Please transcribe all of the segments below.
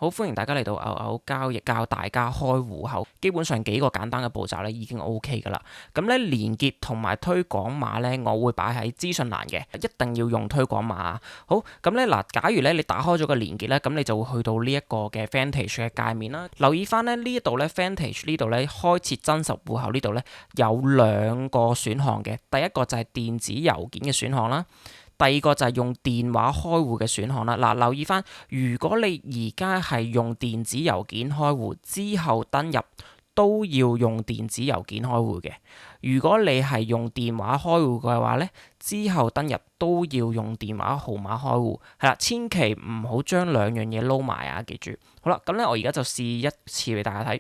好歡迎大家嚟到牛牛交易，教大家開戶口。基本上幾個簡單嘅步驟咧已經 OK 噶啦。咁咧連結同埋推廣碼咧，我會擺喺資訊欄嘅，一定要用推廣碼啊。好，咁咧嗱，假如咧你打開咗個連結咧，咁你就會去到呢一個嘅 Vantage 嘅界面啦。留意翻咧呢一度咧 Vantage 呢度咧開設真實戶口呢度咧有兩個選項嘅，第一個就係電子郵件嘅選項啦。第二個就係用電話開戶嘅選項啦。嗱，留意翻，如果你而家係用電子郵件開戶之後登入，都要用電子郵件開戶嘅。如果你係用電話開戶嘅話咧，之後登入都要用電話號碼開戶。係啦，千祈唔好將兩樣嘢撈埋啊！記住。好啦，咁咧我而家就試一次俾大家睇。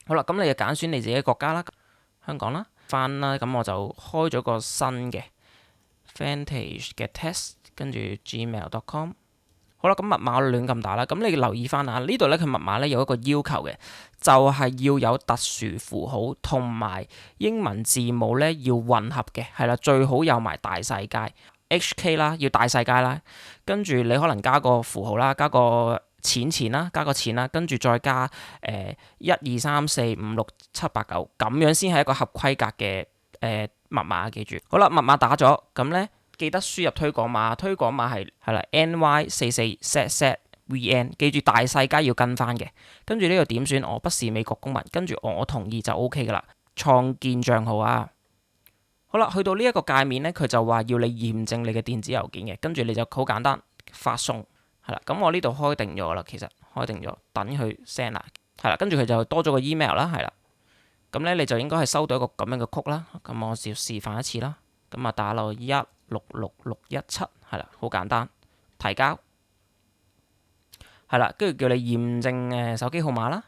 好啦，咁你就揀選你自己嘅國家啦，香港啦，翻啦，咁我就開咗個新嘅Vantage 嘅 test， 跟住 gmail.com。 好啦，咁密碼我亂咁打啦。咁你留意翻啊，呢度咧佢密碼咧有一個要求嘅，就係要有特殊符號同埋英文字母咧要混合嘅，係啦，最好有埋大細階 HK 啦，要大細階啦。跟住你可能加個符號啦，加個錢啦，加個錢啦，跟住再加1 2 3 4 5 6 7 8 9，咁樣先係一個合規格嘅密碼。記住。好啦，密碼打咗，咁咧記得輸入推廣碼，推廣碼係啦 NY44ZZVN， 記住大細階要跟翻嘅。跟住呢度點選我不是美國公民，跟住我同意就 OK 噶啦。創建帳號啊。好啦，去到呢一個界面咧，佢就話要你驗證你嘅電子郵件嘅，跟住你就好簡單發送。係啦，咁我呢度開定咗啦，其實開定咗，等佢 send 啦。係啦，跟住佢就多咗個 email 啦，係啦。咁咧你就應該係收到一個咁樣嘅曲啦。咁我就示範一次啦。咁啊打落166617，係啦，好簡單，提交。係啦，跟住叫你驗證手機號碼啦。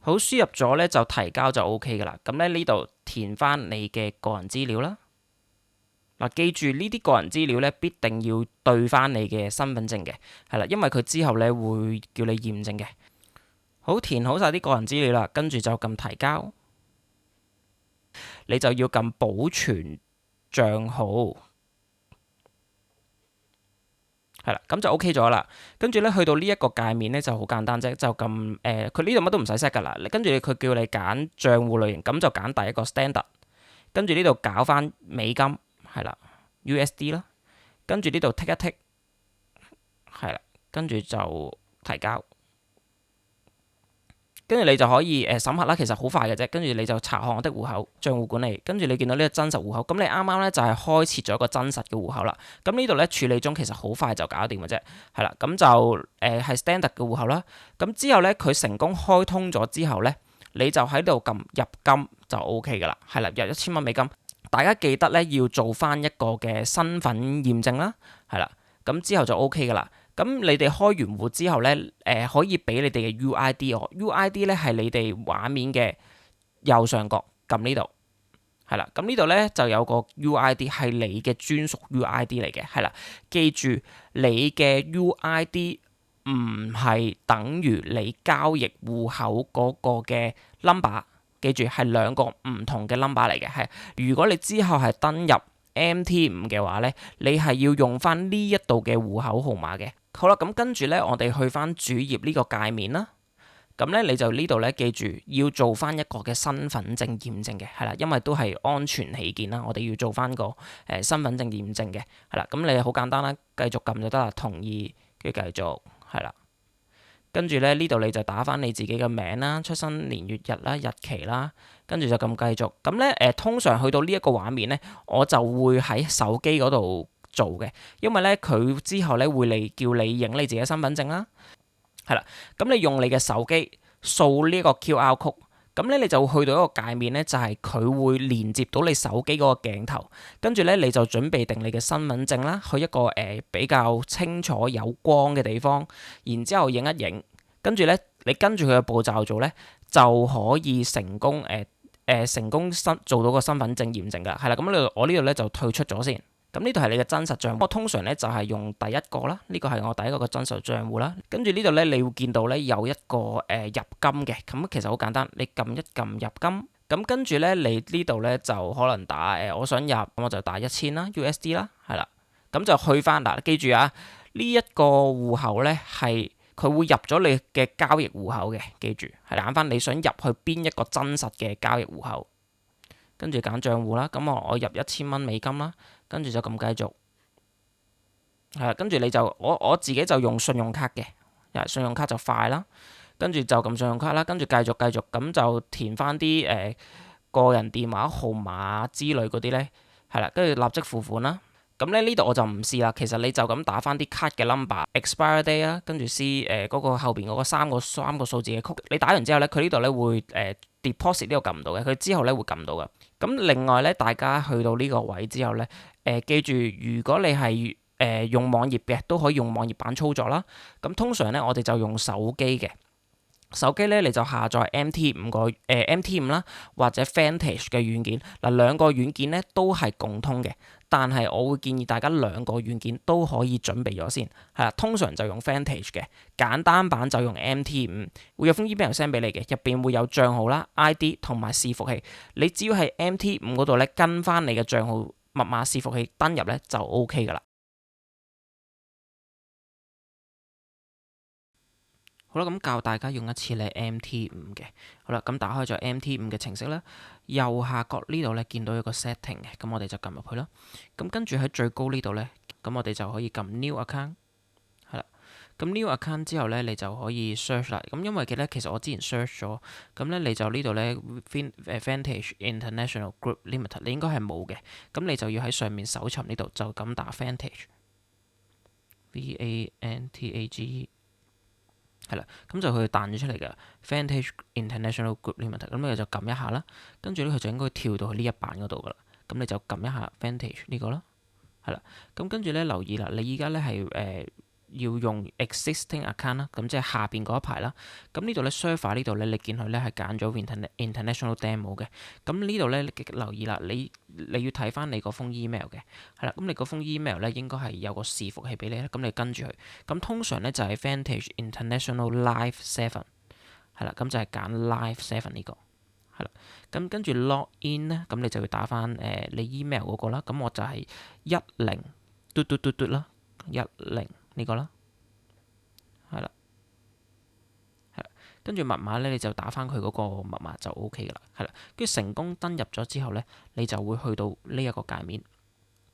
好，輸入咗咧就提交就 OK 噶啦。咁咧呢度填翻你嘅個人資料啦。嗱，記住呢啲個人資料咧必定要對翻你嘅身份證嘅，係啦，因為佢之後咧會叫你驗證嘅。好，填好晒啲個人資料啦，跟住就撳提交，你就要撳保存帳號，係啦，咁就 OK 咗啦。跟住咧去到呢一個界面咧就好簡單啫，就撳佢呢度乜都唔使 set 噶啦。跟住佢叫你揀帳戶類型，咁就揀第一個 standard， 跟住呢度搞翻美金。係啦 ，USD 啦，跟住呢度剔一剔，係啦，跟住就提交，跟住你就可以審核啦。其實好快嘅啫，跟住你就查看我的戶口帳戶管理，跟住你見到呢個真實戶口，咁你啱啱咧就係開設咗一個真實嘅戶口啦。咁呢度咧處理中，其實好快就搞掂嘅啫。係啦，咁就係 standard 嘅戶口啦。咁之後咧佢成功開通咗之後咧，你就喺度撳入金就 OK 噶啦。係啦，入1000蚊美金。大家記得咧要做翻一個嘅身份驗證啦，係啦，咁之後就 OK 噶啦。咁你哋開完戶之後咧，可以俾你哋嘅 UID 我 UID 咧係你哋畫面嘅右上角撳呢度，係啦，咁呢度咧就有個 UID 係你嘅專屬 UID 嚟嘅，係啦，記住你嘅 UID 唔係等於你交易戶口嗰個嘅 number。記住係兩個唔同嘅 number 嚟嘅，係如果你之後係登入 MT5 嘅話咧，你係要用翻呢一度嘅戶口號碼嘅。好啦，咁跟住咧，我哋去翻主頁呢個界面啦。咁咧你就呢度咧，記住要做翻一個嘅身份證驗證嘅，係啦，因為都係安全起見啦，我哋要做翻個身份證驗證嘅，係啦。咁你好簡單啦，繼續撳就得啦，同意跟住繼續，係啦。跟住咧呢度你就打翻你自己嘅名啦、出生年月日啦、日期啦，跟住就咁繼續。咁咧通常去到呢一個畫面咧，我就會喺手機嗰度做嘅，因為咧佢之後咧會叫你影你自己身份證啦，係啦。咁你用你嘅手機掃呢個 QR code。咁咧你就去到一個界面咧，就係佢會連接到你手機嗰個鏡頭，跟住咧你就準備定你嘅身份證啦，去一個比較清楚有光嘅地方，然之後影一影，跟住咧你跟住佢嘅步驟做咧，就可以成功做到個身份證驗證噶，係啦。咁我呢度咧就退出咗先。咁呢度係你嘅真實帳戶，我通常咧就係用第一個啦，呢個係我第一個嘅真實帳戶啦。跟住呢度咧，你會見到咧有一個入金嘅，咁其實好簡單，你撳一撳入金，咁跟住咧你呢度咧就可能打我想入，咁我就打1000啦 USD 啦，係啦，咁就去翻嗱，記住啊，呢一個戶口咧係佢會入咗你嘅交易戶口嘅，記住係揀翻你想入去邊一個真實嘅交易戶口，跟住揀賬戶啦。咁我入$1000啦，跟住就撳繼續，係啦。跟住你就我自己就用信用卡嘅，信用卡就快啦。跟住就撳信用卡啦，跟住繼續，咁就填翻啲個人電話號碼之類嗰啲呢，係啦，跟住立即付款啦。咁咧呢度我就唔試啦，其實你就咁打翻啲卡嘅 number、expire day 啦，跟住 C 嗰個後邊嗰個三個數字嘅曲，你打完之後咧，佢呢度咧會deposit 呢個撳唔到嘅，佢之後咧會撳到嘅。咁另外咧，大家去到呢個位之後咧，記住如果你係用網頁嘅，都可以用網頁版操作啦。咁通常咧，我哋就用手機嘅。手機咧，你就下載 MT5 啦，或者 Vantage 嘅軟件。嗱，兩個軟件咧都係共通嘅，但係我會建議大家兩個軟件都可以準備咗先。係啦，通常就用 Vantage 嘅，簡單版就用 MT5，會有封 email send 俾你嘅，入邊會有帳號啦、ID 同埋伺服器。你只要喺 MT5 嗰度咧跟翻你嘅帳號密碼伺服器登入咧就 OK 噶啦。好啦，咁教大家用一次咧 MT5 嘅。好啦，咁打開咗 MT5 嘅程式啦，右下角呢度咧見到一個 setting 嘅，咁我哋就撳入去啦。咁跟住喺最高呢度咧，咁我哋就可以撳 New Account， 係啦。咁 New Account 之後咧，你就可以 search 啦。咁因為其實我之前 search 咗，咁咧你就呢度咧 Vantage International Group Limited， 你應該係冇嘅。咁你就要喺上面搜尋呢度，就咁打 Vantage，VANTAGE。係啦，咁就佢彈咗出嚟嘅 Vantage International Group Limited， 咁你就撳一下啦，跟住咧佢就應該跳到去呢一版嗰度噶啦，咁你就撳一下 Vantage 呢個啦，係啦，咁跟住咧留意啦，你依家咧係要用 existing account 啦，咁即係下邊嗰一排啦。咁呢度咧 server 呢度咧，你見佢咧係揀咗 international demo 嘅。咁呢度咧留意啦，你要睇翻你嗰封 email 嘅，係啦。咁你嗰封 email 咧應該係有個伺服器俾你啦。咁你跟住佢。咁通常咧就係 Vantage International Live 7，係啦。咁就係揀 Live 7呢個，係啦。咁跟住 log in 咧，咁你就要打翻你 email 嗰個啦。咁我就係10啦，10。呢個啦，係啦，跟住密碼咧，你就打翻佢嗰個密碼就 OK 噶啦，係啦，跟住成功登入咗之後咧，你就會去到呢一個界面。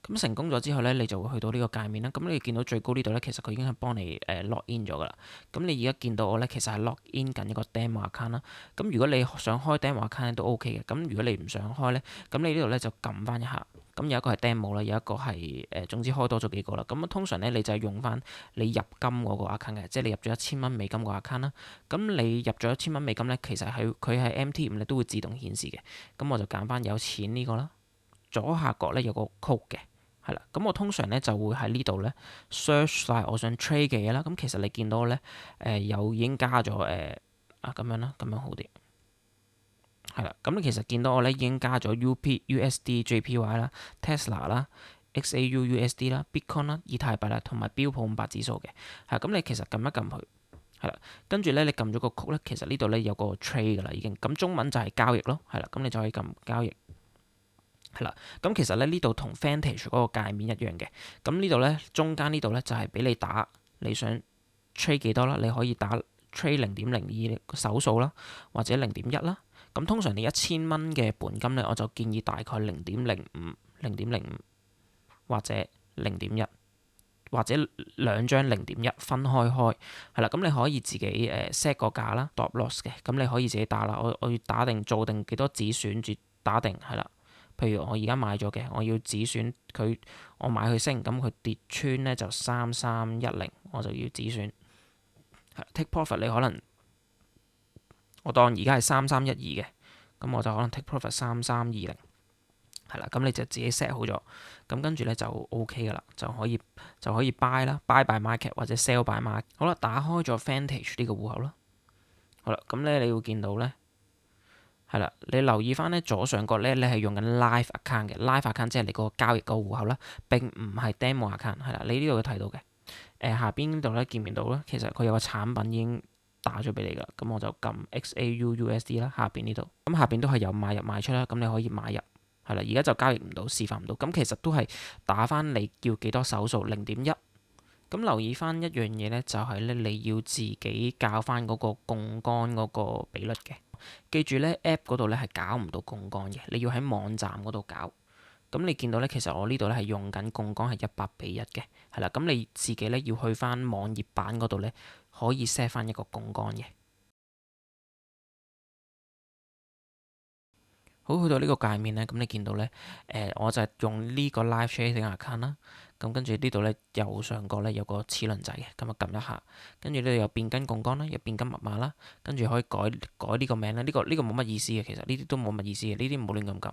咁成功咗之後咧，你就會去到呢個界面啦。咁你見到最高呢度咧，其實佢已經係幫你log in 咗噶啦。咁你而家見到我咧，其實係 log in 緊一個 demo account 啦。咁如果你想開 demo account 都 OK 嘅。咁如果你唔想開咧，咁你呢度咧就撳翻一下。咁有一個係 demo 啦，有一個係總之開多咗幾個啦。咁通常咧你就係用翻你入金嗰個 account 嘅，即係你入咗$1000個 account 啦。咁你入咗$1000咧，其實佢喺 MT5 咧都會自動顯示嘅。咁我就揀翻有錢呢個啦。左下角咧有個 code 嘅。係啦，咁我通常咧就會喺呢度咧 search 晒我想 trade 嘅嘢啦。咁其實你見到咧有已經加咗咁樣啦，咁樣好啲。係啦，咁你其實見到我咧已經加咗 USD、JPY 啦、Tesla 啦、XAU USD 啦、Bitcoin 啦、以太幣啦，同埋標普500指數嘅。係咁，你其實撳一撳佢，係啦，跟住咧你撳咗個曲咧，其實呢度咧有個 trade 噶啦已經。咁中文就係交易咯，係啦，咁你就可以撳交易。係啦，咁其實咧呢度同 Vantage 嗰個界面一樣嘅。咁呢度咧中間呢度咧就係俾你打你想 trade 幾多啦，你可以打 trade 0.02手數啦，或者0.1啦。咁通常你$1000嘅本金咧，我就建議大概0.05或者0.1，或者兩張0.1分開。係啦，咁你可以自己set 個價啦 ，stop loss 嘅。咁你可以自己打啦，我要打定做定幾多止損，住打定係啦。譬如我而家買咗嘅，我要止損佢，我買佢升，咁佢跌穿咧就3310，我就要止損。take profit 你可能我當而家係3312嘅，咁我就可能 take profit 3320，係啦，咁你就自己 set 好咗，咁跟住咧就 OK 噶啦，就可以 buy 啦 ，buy by market 或者 sell by market。好啦，打開咗 Vantage 呢個戶口啦，好啦，咁咧你會見到咧。係啦，你留意翻咧左上角咧，你係用緊 live account 嘅 live account，即係你個交易個戶口啦，並唔係 demo account。係啦，你呢度會睇到嘅。下邊呢度咧見唔見到咧？其實佢有個產品已經打咗俾你噶啦。咁我就撳 XAU USD 啦，下邊呢度。咁下邊都係有買入賣出啦。咁你可以買入。係啦，而家就交易唔到，示範唔到。咁其實都係打翻你要幾多手數0.1咁留意翻一樣嘢咧，就係咧你要自己校翻嗰個槓桿嗰個比率嘅。記住咧，App 嗰度咧係搞唔到槓桿嘅，你要喺網站嗰度搞。咁你見到咧，其實我呢度咧係用緊槓桿係100:1嘅，係啦。咁你自己咧要去翻網頁版嗰度咧，可以 set 翻一個槓桿嘅。好，去到呢個界面咧，咁你見到咧，我就係用呢個 Live Trading Account 啦。咁跟住呢度咧右上角咧有個齒輪仔嘅，咁啊撳一下，跟住咧有變更槓桿啦，有變更密碼啦，跟住可以改呢個名啦。呢個冇乜意思嘅，其實呢啲都冇乜意思嘅，呢啲唔好亂咁撳。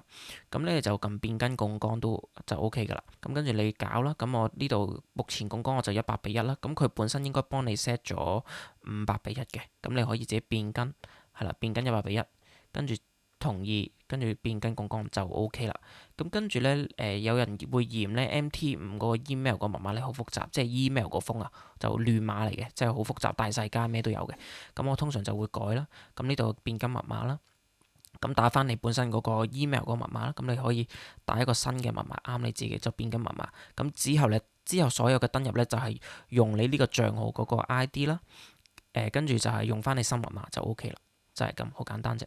咁咧就撳變更槓桿都就 OK 噶啦。咁跟住你搞啦，咁我呢度目前槓桿我就100:1啦。咁佢本身應該幫你 set 咗500:1嘅，咁你可以自己變更，係啦，變更100:1，跟住同意，跟住變更槓桿就 OK 啦。咁跟住咧，有人會嫌咧 MT5嗰個 email 個密碼咧好複雜，即係 email 個封啊，就亂碼嚟嘅，即係好複雜，大細加咩都有嘅。咁我通常就會改啦。咁呢度變更密碼啦，咁打翻你本身嗰個 email 嗰個密碼啦。咁你可以打一個新嘅密碼，啱你自己就變更密碼。咁之後所有嘅登入咧就係用你呢個帳號嗰個 ID 啦。跟住就係用翻你新密碼就 OK 啦，就係咁，好簡單啫。